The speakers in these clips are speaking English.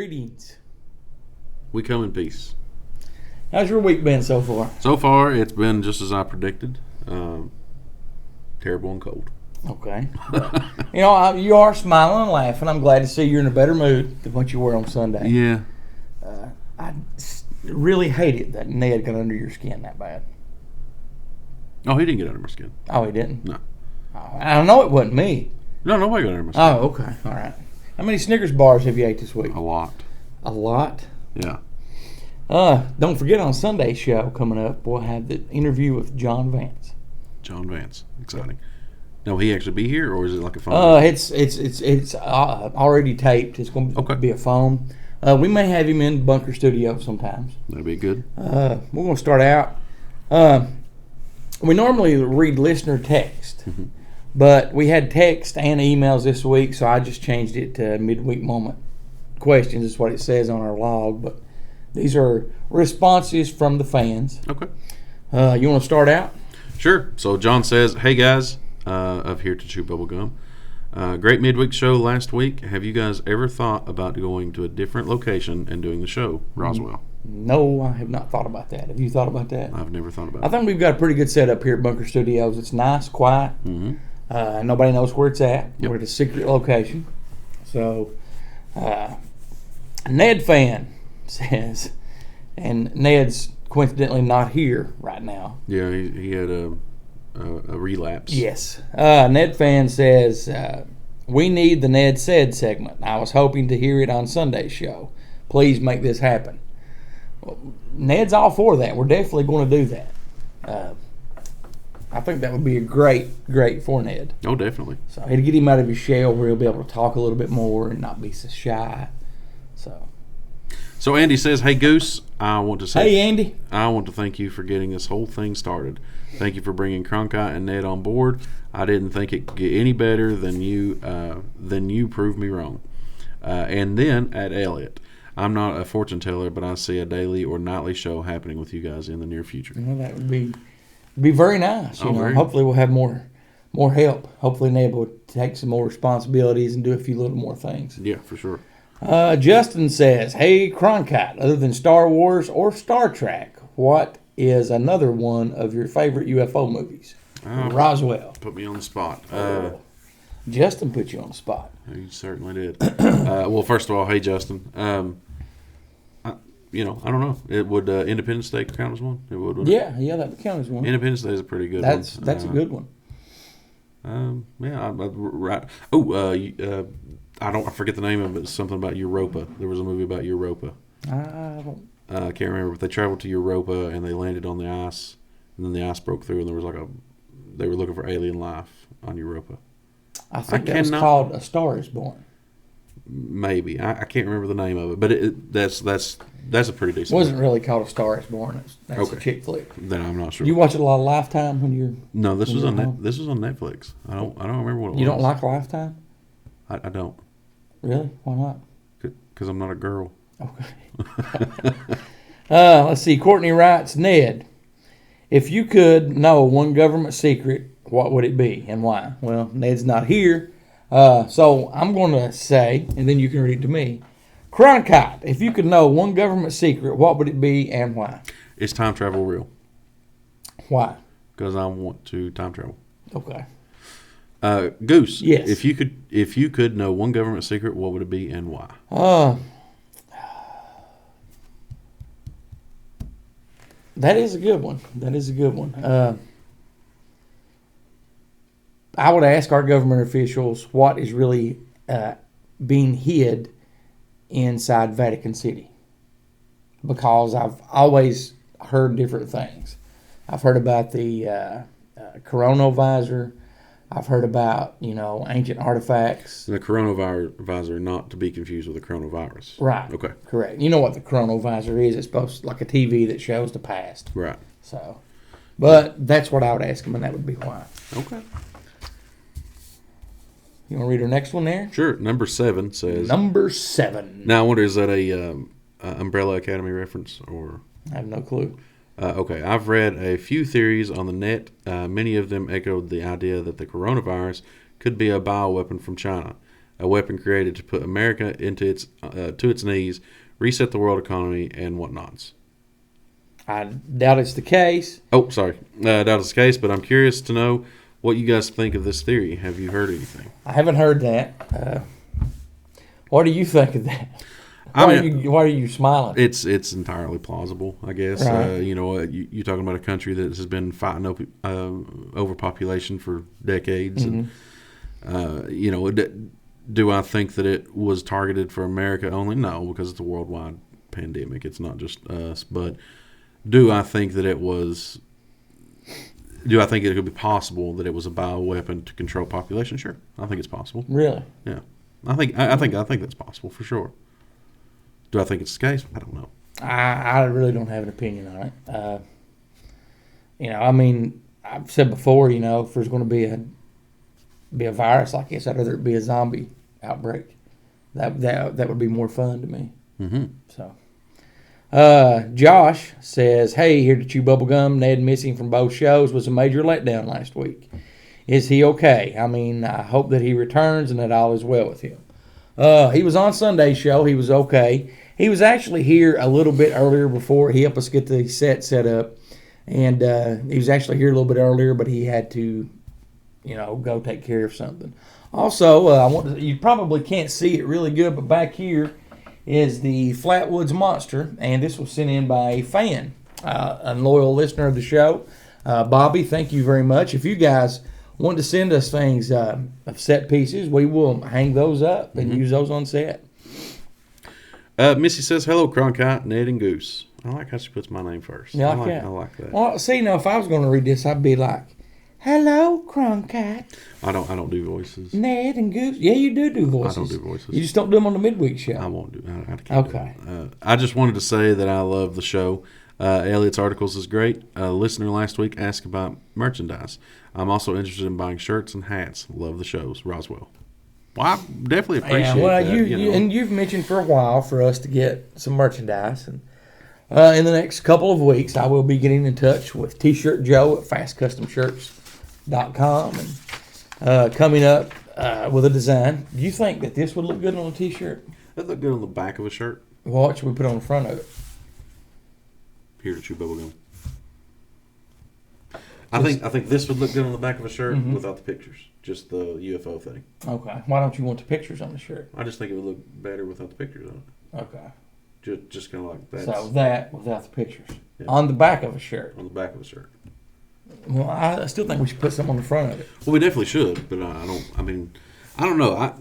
Greetings. We come in peace. How's your week been so far? So far, it's been just as I predicted. Terrible and cold. Okay. You are smiling and laughing. I'm glad to see you're in a better mood than what you were on Sunday. Yeah. I really hate it that Ned got under your skin that bad. Oh, he didn't get under my skin. Oh, he didn't? No. Oh, I know it wasn't me. No, nobody got under my skin. Oh, okay. All right. How many Snickers bars have you ate this week? A lot. A lot? Yeah. Don't forget on Sunday's show coming up, we'll have the interview with John Vance. John Vance. Exciting. Now, will he actually be here, or is it like a phone? It's already taped. It's going to be a phone. We may have him in Bunker Studio sometimes. That'd be good. We're going to start out. We normally read listener text, but we had text and emails this week, so I just changed it to midweek moment questions. Is what it says on our log, but these are responses from the fans. Okay. You want to start out? Sure. So John says, "Hey guys, of Here to Chew Bubblegum. Great midweek show last week. Have you guys ever thought about going to a different location and doing the show, Roswell?" No, I have not thought about that. Have you thought about that? I've never thought about I think we've got a pretty good setup here at Bunker Studios. It's nice, quiet. Nobody knows where it's at. Yep. We're at a secret location. So, Ned fan says, and Ned's coincidentally not here right now. Yeah, he had a relapse. Yes. Ned fan says, we need the Ned Said segment. I was hoping to hear it on Sunday's show. Please make this happen. Well, Ned's all for that. We're definitely going to do that. I think that would be a great for Ned. Oh, definitely. So it'll get him out of his shell where he'll be able to talk a little bit more and not be so shy. So Andy says, "Hey Goose, I want to say, hey Andy, I want to thank you for getting this whole thing started. Thank you for bringing Cronkite and Ned on board. I didn't think it could get any better than you proved me wrong." And then at Elliot, "I'm not a fortune teller, but I see a daily or nightly show happening with you guys in the near future." well, that would be very nice. Hopefully we'll have more help. Hopefully Ned will take some more responsibilities and do a few little more things. Yeah, for sure. Justin says, "Hey Cronkite, other than Star Wars or Star Trek, what is another one of your favorite UFO movies?" Roswell. Put me on the spot. Justin put you on the spot. You certainly did. Well, first of all, hey Justin. I don't know. It would Independence Day count as one? It would. Yeah, that would count as one. Independence Day is a pretty good one. That's a good one. Right. I forget the name of it. It's something about Europa. There was a movie about Europa. I can't remember, but they traveled to Europa and they landed on the ice, and then the ice broke through, and there was they were looking for alien life on Europa. I think that was called A Star Is Born. Maybe I can't remember the name of it, but that's a pretty decent. It wasn't really called A Star Is Born. That's a chick flick. Then I'm not sure. Do you watch it a lot of Lifetime when you're? No, this was on Netflix. I don't remember what it was. You don't like Lifetime? I don't. Really? Why not? Because I'm not a girl. Okay. Let's see. Courtney writes, "Ned, if you could know one government secret, what would it be and why?" Well, Ned's not here, so I'm going to say, and then you can read it to me. Cronkite, if you could know one government secret, what would it be and why? Is time travel real? Why? Because I want to time travel. Okay. Goose. Yes. If you could know one government secret, what would it be and why? That is a good one. I would ask our government officials what is really being hid inside Vatican City, because I've always heard different things. I've heard about the coronavirus. I've heard about, ancient artifacts. The coronavirus, not to be confused with the coronavirus. Right. Okay. Correct. You know what the coronavirus is? It's supposed to like a TV that shows the past. Right. So, but that's what I would ask him, and that would be why. Okay. You want to read our next one there? Sure. Number 7 says. Number 7. Now I wonder, is that a Umbrella Academy reference or? I have no clue. Okay, I've read a few theories on the net. Many of them echoed the idea that the coronavirus could be a bioweapon from China. a weapon created to put America into to its knees, reset the world economy, and whatnots. I doubt it's the case. Oh, sorry. Doubt it's the case, but I'm curious to know what you guys think of this theory. Have you heard anything? I haven't heard that. What do you think of that? Why are you smiling? It's entirely plausible, I guess. Right. You're talking about a country that has been fighting overpopulation for decades. Mm-hmm. And, do I think that it was targeted for America only? No, because it's a worldwide pandemic. It's not just us. But do I think that it was... Do I think it could be possible that it was a bioweapon to control population? Sure. I think it's possible. Really? Yeah. I think that's possible for sure. Do I think it's the case? I don't know. I really don't have an opinion on it. I've said before, if there's going to be a virus like this, I'd rather it be a zombie outbreak. That would be more fun to me. Mm-hmm. So, Josh says, "Hey, here to chew bubblegum. Ned missing from both shows was a major letdown last week. Is he okay? I hope that he returns and that all is well with him." He was on Sunday's show. He was okay. He was actually here a little bit earlier before. He helped us get the set up. And he was actually here a little bit earlier, but he had to, go take care of something. Also, you probably can't see it really good, but back here is the Flatwoods Monster. And this was sent in by a fan, a loyal listener of the show. Bobby, thank you very much. If you guys want to send us things of set pieces, we will hang those up and use those on set. Missy says, "Hello, Cronkite, Ned, and Goose." I like how she puts my name first. Yeah, I like that. Well, see, now if I was going to read this, I'd be like, "Hello, Cronkite, I don't do voices. Ned, and Goose." Yeah, you do voices. I don't do voices. You just don't do them on the midweek show. I won't do. I can't Okay. Do it. I just wanted to say that I love the show. Elliot's articles is great. A listener last week asked about merchandise. I'm also interested in buying shirts and hats. Love the shows, Roswell. Well, I definitely appreciate that. You've mentioned for a while for us to get some merchandise, and in the next couple of weeks, I will be getting in touch with T-Shirt Joe at FastCustomShirts.com and coming up with a design. Do you think that this would look good on a T-shirt? That'd look good on the back of a shirt. Well, what should we put on the front of it? Here to chew bubblegum. I think this would look good on the back of a shirt without the pictures, just the UFO thing. Okay. Why don't you want the pictures on the shirt? I just think it would look better without the pictures on it. Okay. Just kind of like that. So that without the pictures Yeah. on the back of a shirt. On the back of a shirt. Well, I still think we should put something on the front of it. Well, we definitely should, but I don't know.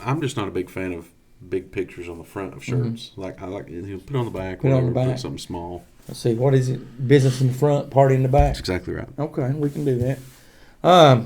I'm just not a big fan of big pictures on the front of shirts. Like I like put it on the back. Put it on the back. Put something small. Let's see. What is it? Business in the front, party in the back. That's exactly right. Okay, we can do that. I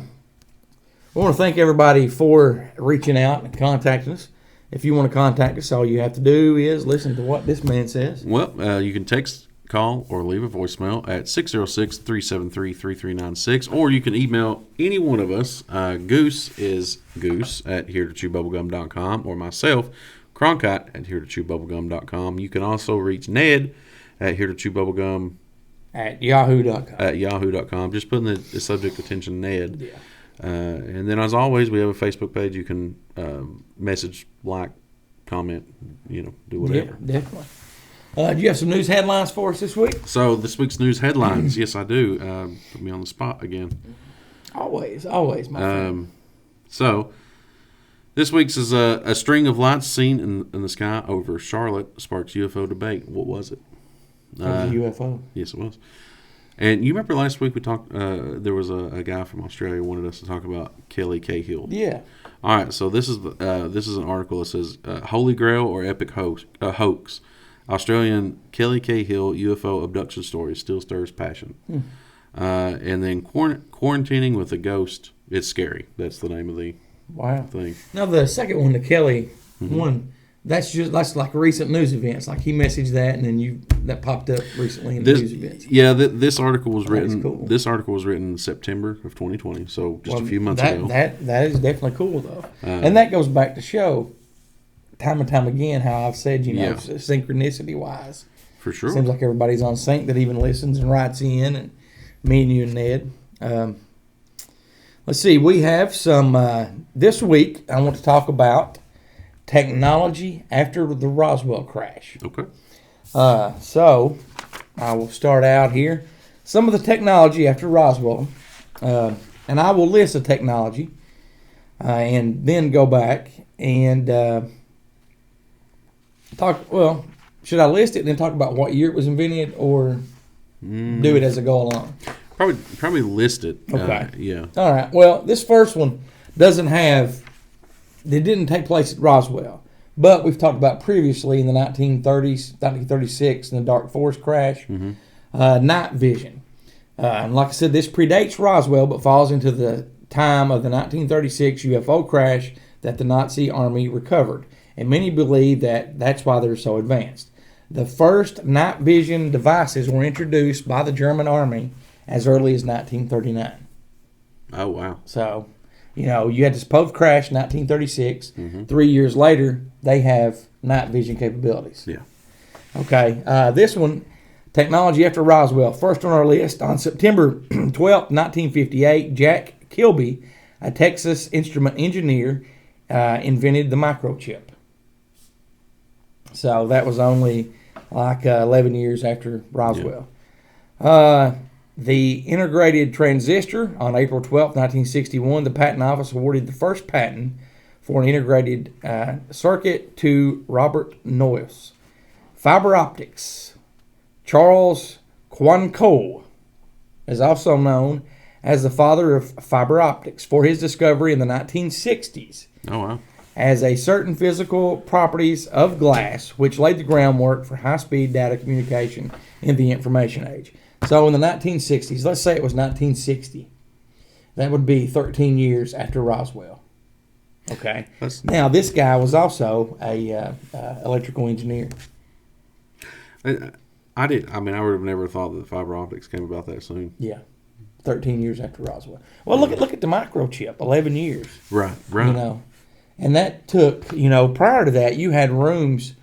want to thank everybody for reaching out and contacting us. If you want to contact us, all you have to do is listen to what this man says. Well, you can text, call, or leave a voicemail at 606-373-3396, or you can email any one of us. Goose is Goose at heretochewbubblegum.com, or myself, Cronkite at heretochewbubblegum.com. You can also reach Ned at heretochewbubblegum at yahoo.com. Just put in the subject attention Ned. Yeah. And then, as always, we have a Facebook page. You can message, like, comment, do whatever. Yeah, definitely. Do you have some news headlines for us this week? So, this week's news headlines, yes, I do. Put me on the spot again. Always, my friend. So, this week's is a string of lights seen in the sky over Charlotte sparks UFO debate. What was it? It was a UFO. Yes, it was. And you remember last week we talked, there was a guy from Australia who wanted us to talk about Kelly Cahill. Yeah. All right, so this is an article that says, Holy Grail or Epic Hoax. Australian Kelly Cahill UFO abduction story still stirs passion. And then quarantining with a ghost, it's scary. That's the name of the thing. Now the second one, the Kelly one, that's like recent news events. Like he messaged that, and then that popped up recently in the news events. Yeah, this article was written. Cool. This article was written in September of 2020, so just a few months ago. That is definitely cool though, and that goes back to show time and time again how I've said synchronicity wise. For sure, seems like everybody's on sync that even listens and writes in, and me and you and Ned. Let's see. We have some this week. I want to talk about technology after the Roswell crash. Okay. So I will start out here. Some of the technology after Roswell, and I will list the technology, and then go back and talk. Well, should I list it and then talk about what year it was invented, or do it as I go along? Probably list it. Okay. Yeah. All right. Well, this first one doesn't have. It didn't take place at Roswell, but we've talked about previously in the 1930s, 1936, in the Dark Forest crash, night vision. And like I said, this predates Roswell, but falls into the time of the 1936 UFO crash that the Nazi army recovered. And many believe that that's why they're so advanced. The first night vision devices were introduced by the German army as early as 1939. Oh, wow. So, you had this post crash in 1936. 3 years later, they have night vision capabilities. Yeah. Okay. This one, technology after Roswell. First on our list, on September 12th, 1958, Jack Kilby, a Texas instrument engineer, invented the microchip. So that was only like 11 years after Roswell. Yeah. The integrated transistor, on April 12, 1961, the Patent Office awarded the first patent for an integrated circuit to Robert Noyce. Fiber optics. Charles Quantrill is also known as the father of fiber optics for his discovery in the 1960s. Oh, wow. As a certain physical properties of glass, which laid the groundwork for high-speed data communication in the information age. So in the 1960s, let's say it was 1960, that would be 13 years after Roswell. Okay. Now, this guy was also a electrical engineer. I would have never thought that fiber optics came about that soon. Yeah. 13 years after Roswell. Well, look at the microchip, 11 years. Right. And that took, prior to that, you had rooms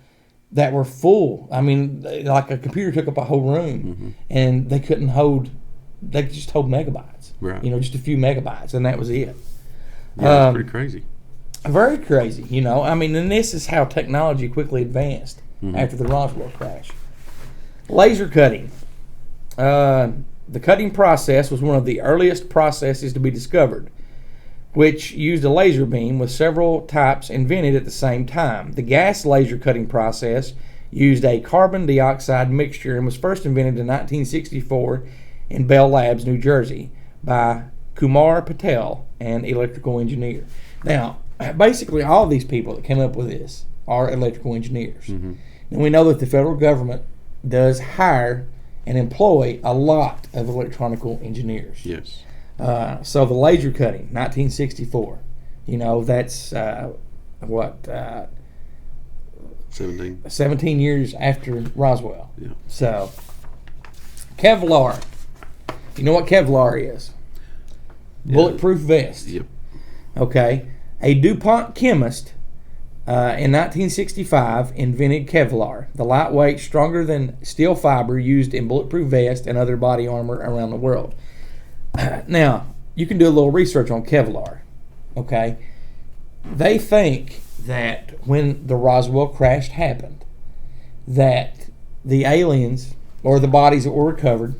that were full. I mean, like a computer took up a whole room, and they could just hold megabytes. Right. Just a few megabytes, and that was it. Yeah, that's pretty crazy. Very crazy, and this is how technology quickly advanced after the Roswell crash. Laser cutting. The cutting process was one of the earliest processes to be discovered, which used a laser beam with several types invented at the same time. The gas laser cutting process used a carbon dioxide mixture and was first invented in 1964 in Bell Labs, New Jersey, by Kumar Patel, an electrical engineer. Now, basically all of these people that came up with this are electrical engineers. And we know that the federal government does hire and employ a lot of electronical engineers. Yes. So the laser cutting, 1964. That's 17 years after Roswell. Yeah. So Kevlar. You know what Kevlar is? Yeah. Bulletproof vest. Yep. Okay. A DuPont chemist in 1965 invented Kevlar, the lightweight, stronger than steel fiber used in bulletproof vests and other body armor around the world. Now, you can do a little research on Kevlar, okay? They think that when the Roswell crash happened, that the aliens, or the bodies that were recovered,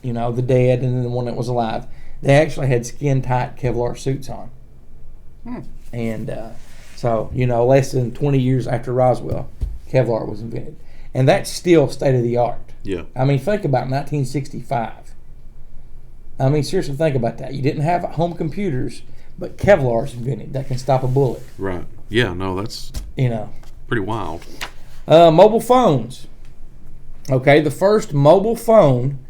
the dead and then the one that was alive, they actually had skin-tight Kevlar suits on. And so, less than 20 years after Roswell, Kevlar was invented. And that's still state-of-the-art. Yeah. Think about 1965. Seriously, think about that. You didn't have home computers, but Kevlar's invented that can stop a bullet. Right. Yeah, no, that's pretty wild. Mobile phones. Okay, the first mobile phone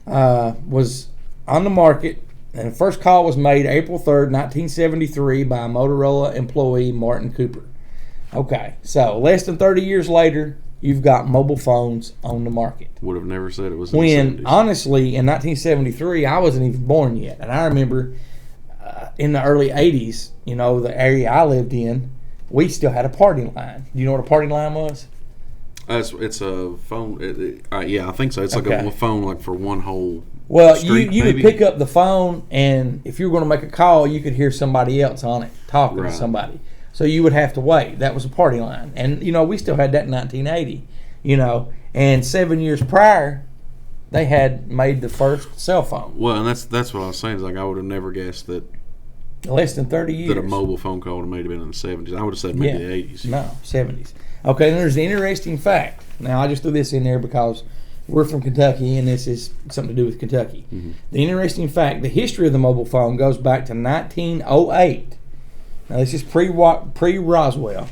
was on the market, and the first call was made April 3rd, 1973 by a Motorola employee, Martin Cooper. Okay, so less than 30 years later, you've got mobile phones on the market. Would have never said it was in the 70s. Honestly, in 1973, I wasn't even born yet. And I remember in the early 80s, the area I lived in, we still had a party line. Do you know what a party line was? It's a phone. Yeah, I think so. It's like Okay. a phone like for one whole. Well, street, you would maybe? pick up the phone, and if you were going to make a call, you could hear somebody else on it talking to Right. somebody. So you would have to wait. That was a party line. And, we still had that in 1980, And 7 years prior, they had made the first cell phone. Well, and that's what I was saying. Is like I would have never guessed that Less than 30 years. that a mobile phone call would have made it in the 70s. I would have said maybe the 80s. No, 70s. Okay, then there's an interesting fact. Now, I just threw this in there because we're from Kentucky, and this is something to do with Kentucky. Mm-hmm. The interesting fact, the history of the mobile phone goes back to 1908. Now, this is pre-Roswell,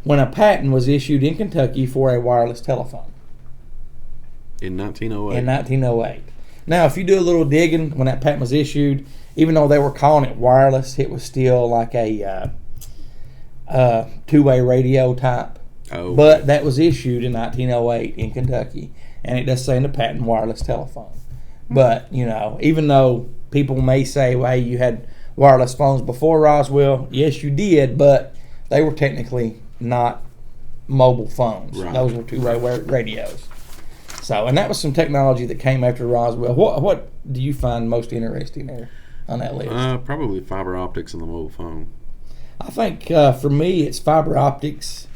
when a patent was issued in Kentucky for a wireless telephone. In 1908. In 1908. Now, if you do a little digging when that patent was issued, even though they were calling it wireless, it was still like a two-way radio type. Oh. But that was issued in 1908 in Kentucky, and it does say in the patent wireless telephone. But, even though people may say, well, hey, you had wireless phones before Roswell, yes, you did, but they were technically not mobile phones. Right. Those were two-way radios. So, and that was some technology that came after Roswell. What do you find most interesting there on that list? Probably fiber optics in the mobile phone. I think for me, it's fiber optics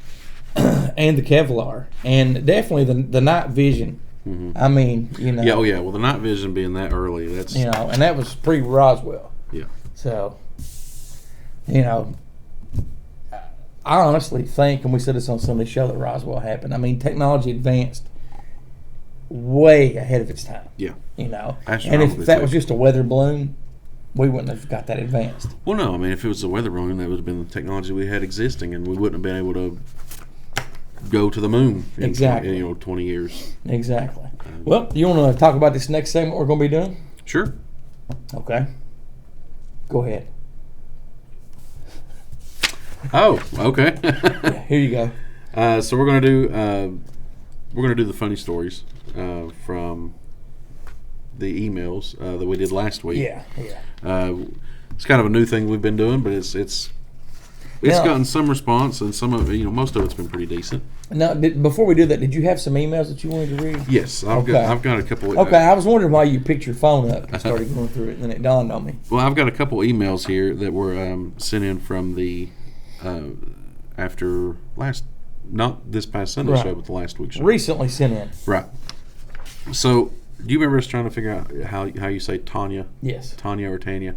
and the Kevlar, and definitely the night vision. Mm-hmm. I mean, Yeah, oh yeah. Well, the night vision being that early, that's and that was pre-Roswell. yeah. So, I honestly think, and we said this on Sunday's show, that Roswell happened. I mean, technology advanced way ahead of its time. Yeah. And Astronomically if that too. was just a weather balloon, we wouldn't have got that advanced. Well, no. I mean, if it was the weather balloon, that would have been the technology we had existing, and we wouldn't have been able to go to the moon in Exactly. 20 years. Exactly. Well, you want to talk about this next segment we're going to be doing? Sure. Okay. Go ahead. Oh, okay. Yeah, here you go. So we're gonna do the funny stories from the emails that we did last week. Yeah. It's kind of a new thing we've been doing, but it's gotten some response, and some of most of it's been pretty decent. Now, before we do that, did you have some emails that you wanted to read? Yes, I've got a couple. Okay, I was wondering why you picked your phone up and started going through it, and then it dawned on me. Well, I've got a couple emails here that were sent in from the after not this past Sunday show, but the last week's show. Recently sent in. Right. So, do you remember us trying to figure out how you say Tanya? Yes. Tanya or Tanya?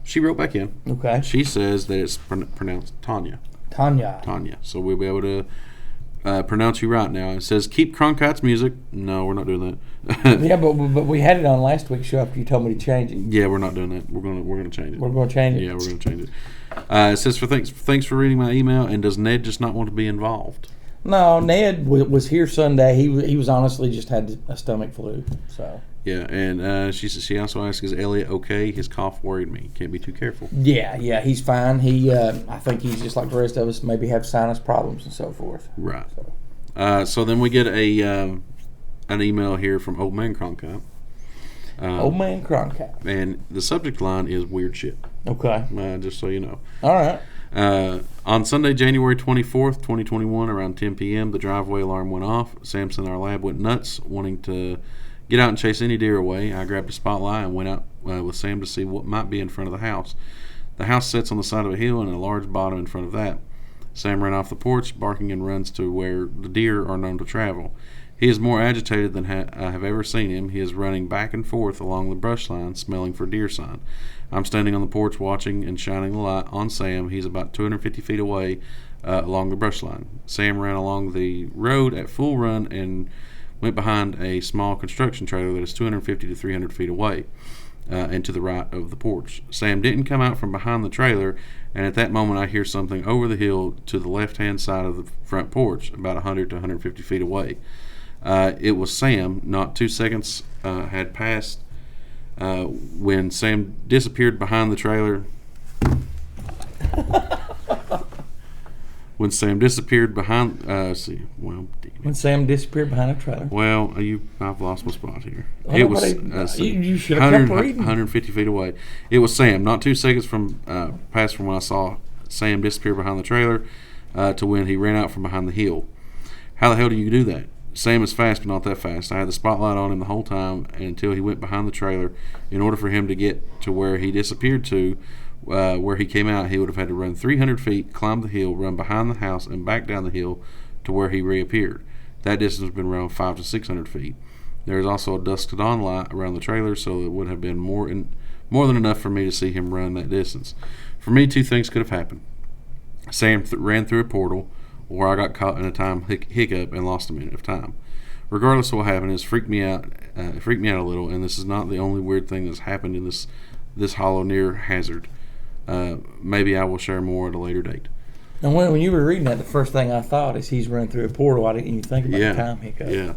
She wrote back in. Okay. She says that it's pronounced Tanya. Tanya. So we'll be able to pronounce you right now. It says, keep Cronkite's music. No, we're not doing that. Yeah, but we had it on last week's show after you told me to change it. Yeah, we're not doing that. We're gonna change it. We're going to change it? Yeah, we're gonna change it. It says, thanks for reading my email, and does Ned just not want to be involved? No, Ned was here Sunday. He was honestly just had a stomach flu. So. Yeah, and she also asked, is Elliot okay? His cough worried me. Can't be too careful. Yeah, he's fine. I think he's just like the rest of us, maybe have sinus problems and so forth. Right. So then we get an email here from Old Man Cronkite. Old Man Cronkite. And the subject line is weird shit. Okay. Just so you know. All right. On Sunday, January 24th, 2021, around 10 p.m., the driveway alarm went off. Samson, our lab, went nuts, wanting to get out and chase any deer away. I grabbed a spotlight and went out with Sam to see what might be in front of the house. The house sits on the side of a hill and a large bottom in front of that. Sam ran off the porch, barking, and runs to where the deer are known to travel. He is more agitated than I have ever seen him. He is running back and forth along the brush line, smelling for deer sign. I'm standing on the porch watching and shining the light on Sam. He's about 250 feet away along the brush line. Sam ran along the road at full run and went behind a small construction trailer that is 250 to 300 feet away and to the right of the porch. Sam didn't come out from behind the trailer, and at that moment I hear something over the hill to the left-hand side of the front porch, about 100 to 150 feet away. It was Sam. Not 2 seconds had passed when Sam disappeared behind the trailer. When Sam disappeared behind, When Sam disappeared behind a trailer. Well, I've lost my spot here. Well, it was you should have kept reading. 150 feet away. It was Sam. Not 2 seconds passed from when I saw Sam disappear behind the trailer to when he ran out from behind the hill. How the hell do you do that? Sam is fast, but not that fast. I had the spotlight on him the whole time until he went behind the trailer. In order for him to get to where he disappeared to, where he came out, he would have had to run 300 feet, climb the hill, run behind the house, and back down the hill to where he reappeared. That distance would have been around 500 to 600 feet. There is also a dusk to dawn light around the trailer, so it would have been more than enough for me to see him run that distance. For me, 2 things could have happened. Sam ran through a portal, or I got caught in a time hiccup and lost a minute of time. Regardless of what happened, it freaked me out a little, and this is not the only weird thing that's happened in this hollow near hazard. Maybe I will share more at a later date. And when you were reading that, the first thing I thought is he's running through a portal. I didn't even think about the time hiccup. Yeah.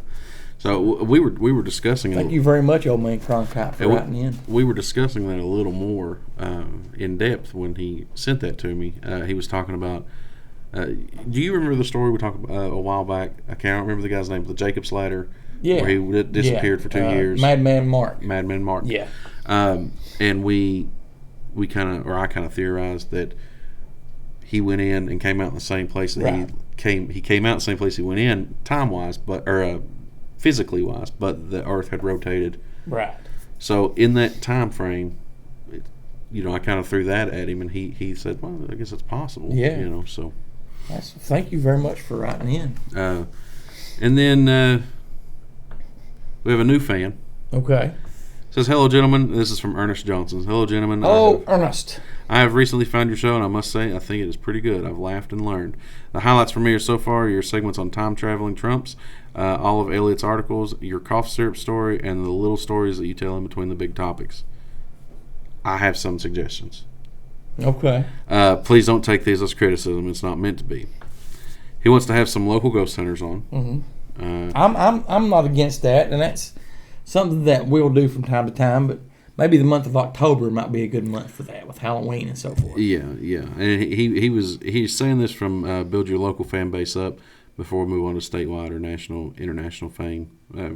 So we were discussing. Thank you very much, old man Cronkite, for writing in. We were discussing that a little more in depth when he sent that to me. He was talking about. Do you remember the story we talked about a while back? I can't remember the guy's name. The Jacob's Ladder. Yeah. Where he disappeared for 2 years. Madman Mark. Madman Mark. Yeah. And I kind of theorized that he went in and came out in the same place that Right. he came out in the same place he went in time wise, physically wise, but the Earth had rotated. Right. So in that time frame, I kind of threw that at him, and he said, "Well, I guess it's possible." Yeah. So. Thank you very much for writing in. And then we have a new fan. Okay. It says, "Hello, gentlemen." This is from Ernest Johnson. "Hello, gentlemen. Ernest. I have recently found your show, and I must say I think it is pretty good. I've laughed and learned. The highlights for me are so far your segments on time-traveling Trumps, all of Elliot's articles, your cough syrup story, and the little stories that you tell in between the big topics. I have some suggestions. Okay. Please don't take these as criticism. It's not meant to be. He wants to have some local ghost hunters on. Mm-hmm. I'm not against that, and that's something that we'll do from time to time. But maybe the month of October might be a good month for that, with Halloween and so forth. Yeah. And he's saying this from build your local fan base up before we move on to statewide or international fame. I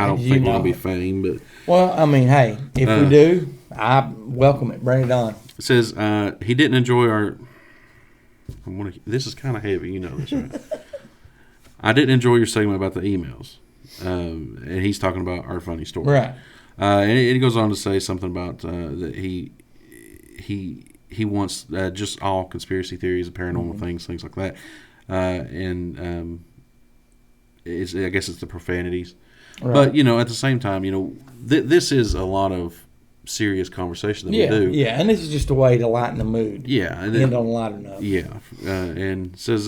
don't think we're gonna be fame, but hey, if we do, I welcome it. Bring it on. It says he didn't enjoy our. This is kind of heavy, you know this, right? I didn't enjoy your segment about the emails, and he's talking about our funny story, right? And it goes on to say something about that he wants just all conspiracy theories, paranormal things like that, and I guess it's the profanities, right. But at the same time, this is a lot of serious conversation that we do. Yeah, and this is just a way to lighten the mood. Yeah, and end on a lighter note. Yeah, and says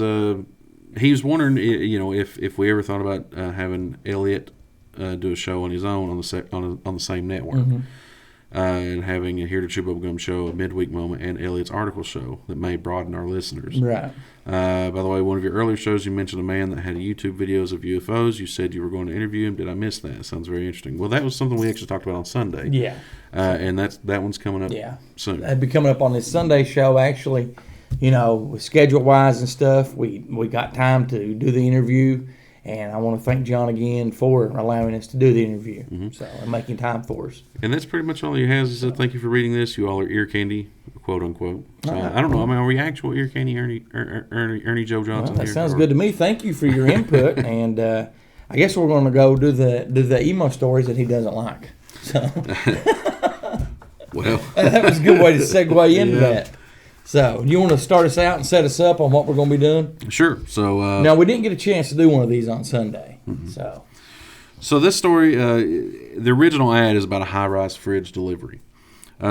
he was wondering, if we ever thought about having Elliot do a show on his own on the same network, mm-hmm. And having a Here to Chew Bubblegum show, a midweek moment, and Elliot's article show that may broaden our listeners. Right. By the way, one of your earlier shows, you mentioned a man that had YouTube videos of UFOs. You said you were going to interview him. Did I miss that? Sounds very interesting. Well, that was something we actually talked about on Sunday. Yeah. And that one's coming up soon. That'd be coming up on this Sunday show, actually. Schedule-wise and stuff, we got time to do the interview, and I want to thank John again for allowing us to do the interview, mm-hmm. and making time for us. And that's pretty much all he has. He said, "Thank you for reading this. You all are ear candy, quote unquote." So, I don't know. I mean, are we actual ear candy, Ernie Joe Johnson? Well, that sounds good to me. Thank you for your input, and I guess we're going to go do the emo stories that he doesn't like. So, well, that was a good way to segue into that. So, you want to start us out and set us up on what we're going to be doing? Sure. So, now we didn't get a chance to do one of these on Sunday. Mm-hmm. So this story, the original ad is about a high-rise fridge delivery.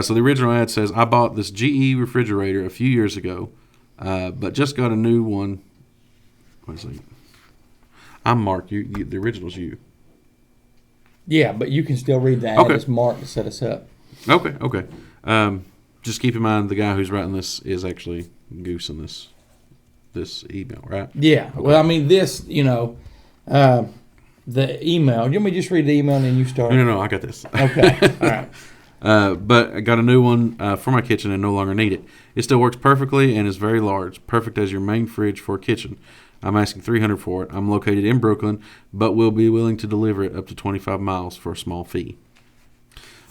So the original ad says, "I bought this GE refrigerator a few years ago, but just got a new one." What is it? I'm Mark. You the original's you. Yeah, but you can still read the ad as Mark to set us up. Okay. Just keep in mind the guy who's writing this is actually Goose in this email, right? Yeah. Okay. Well, I mean, this, the email. You want me to just read the email and then you start? No, I got this. Okay. All right. But I got a new one for my kitchen and no longer need it. It still works perfectly and is very large, perfect as your main fridge for a kitchen. I'm asking $300 for it. I'm located in Brooklyn, but will be willing to deliver it up to 25 miles for a small fee.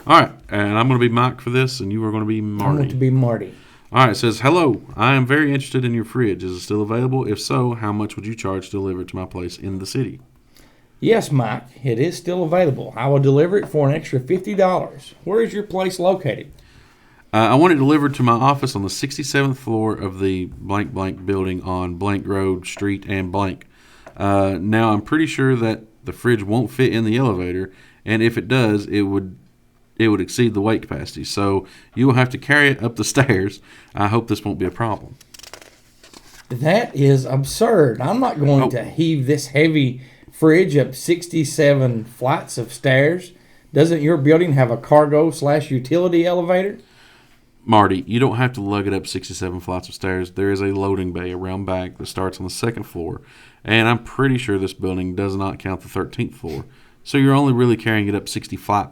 All right, and I'm going to be Mike for this, and you are going to be Marty. I'm going to be Marty. All right, it says, hello, I am very interested in your fridge. Is it still available? If so, how much would you charge to deliver it to my place in the city? Yes, Mike, it is still available. I will deliver it for an extra $50. Where is your place located? I want it delivered to my office on the 67th floor of the blank blank building on blank road, street, and blank. Now, I'm pretty sure that the fridge won't fit in the elevator, and if it does, it would exceed the weight capacity. So you will have to carry it up the stairs. I hope this won't be a problem. That is absurd. I'm not going to heave this heavy fridge up 67 flights of stairs. Doesn't your building have a cargo/utility elevator? Marty, you don't have to lug it up 67 flights of stairs. There is a loading bay around back that starts on the second floor, and I'm pretty sure this building does not count the 13th floor. So you're only really carrying it up 65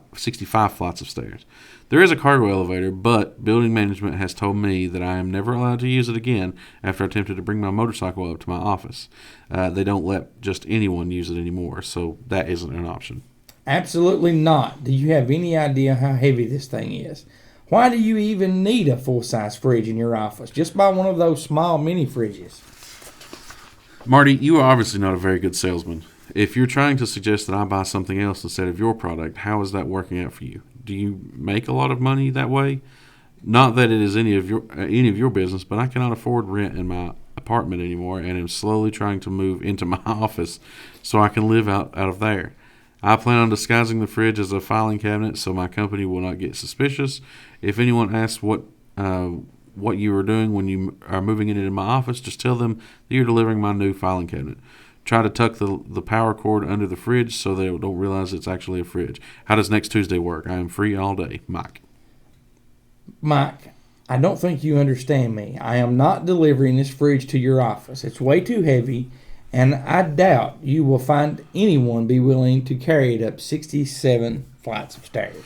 flights of stairs. There is a cargo elevator, but building management has told me that I am never allowed to use it again after I attempted to bring my motorcycle up to my office. They don't let just anyone use it anymore, so that isn't an option. Absolutely not. Do you have any idea how heavy this thing is? Why do you even need a full-size fridge in your office? Just buy one of those small mini fridges. Marty, you are obviously not a very good salesman. If you're trying to suggest that I buy something else instead of your product, how is that working out for you? Do you make a lot of money that way? Not that it is any of your business, but I cannot afford rent in my apartment anymore, and am slowly trying to move into my office so I can live out of there. I plan on disguising the fridge as a filing cabinet so my company will not get suspicious. If anyone asks what you are doing when you are moving it into my office, just tell them that you're delivering my new filing cabinet. Try to tuck the power cord under the fridge so they don't realize it's actually a fridge. How does next Tuesday work? I am free all day. Mike. Mike, I don't think you understand me. I am not delivering this fridge to your office. It's way too heavy, and I doubt you will find anyone be willing to carry it up 67 flights of stairs.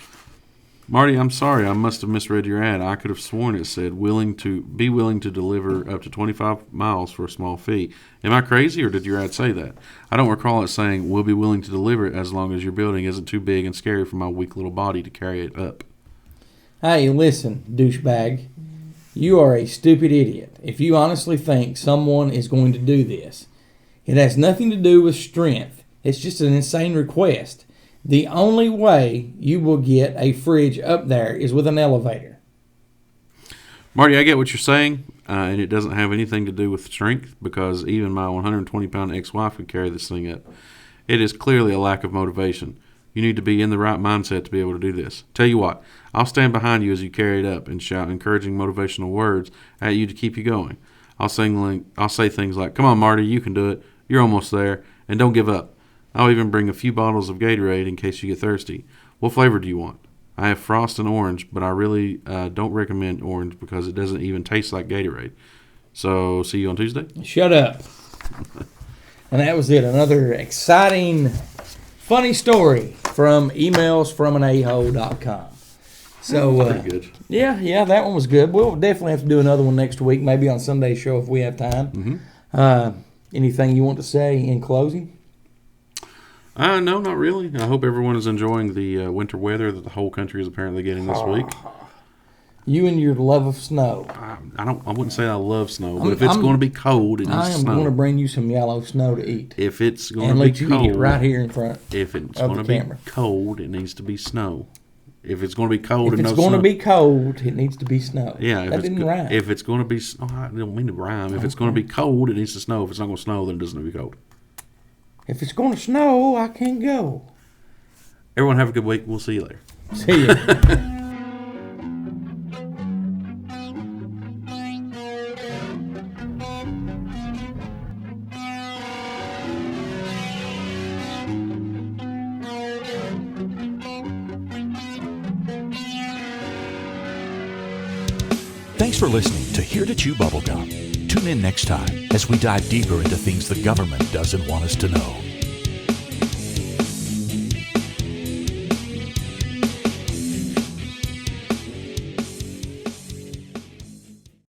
Marty, I'm sorry. I must have misread your ad. I could have sworn it said willing to deliver up to 25 miles for a small fee. Am I crazy, or did your ad say that? I don't recall it saying we'll be willing to deliver it as long as your building isn't too big and scary for my weak little body to carry it up. Hey, listen, douchebag. You are a stupid idiot if you honestly think someone is going to do this. It has nothing to do with strength. It's just an insane request. The only way you will get a fridge up there is with an elevator. Marty, I get what you're saying, and it doesn't have anything to do with strength, because even my 120-pound ex-wife could carry this thing up. It is clearly a lack of motivation. You need to be in the right mindset to be able to do this. Tell you what, I'll stand behind you as you carry it up and shout encouraging motivational words at you to keep you going. I'll say things like, "Come on, Marty, you can do it. You're almost there, and don't give up." I'll even bring a few bottles of Gatorade in case you get thirsty. What flavor do you want? I have frost and orange, but I really don't recommend orange because it doesn't even taste like Gatorade. So, see you on Tuesday? Shut up. And that was it. Another exciting, funny story from emailsfromanaho.com. So, pretty good. Yeah, that one was good. We'll definitely have to do another one next week, maybe on Sunday's show if we have time. Mm-hmm. Anything you want to say in closing? No, not really. I hope everyone is enjoying the winter weather that the whole country is apparently getting this week. You and your love of snow. I wouldn't say I love snow, but if it's going to be cold, it needs to snow. I am going to bring you some yellow snow to eat. If it's going to be let you cold, eat it right here in front. If it's going to be cold, it needs to be snow. If it's going to be cold if and it's no going snow, to be cold, it needs to be snow. Yeah, that didn't rhyme. If it's going to be, I don't mean to rhyme. If it's going to be cold, it needs to snow. If it's not going to snow, then it doesn't need to be cold. If it's going to snow, I can't go. Everyone have a good week. We'll see you later. See you. Thanks for listening to Here to Chew Bubblegum. Tune in next time as we dive deeper into things the government doesn't want us to know.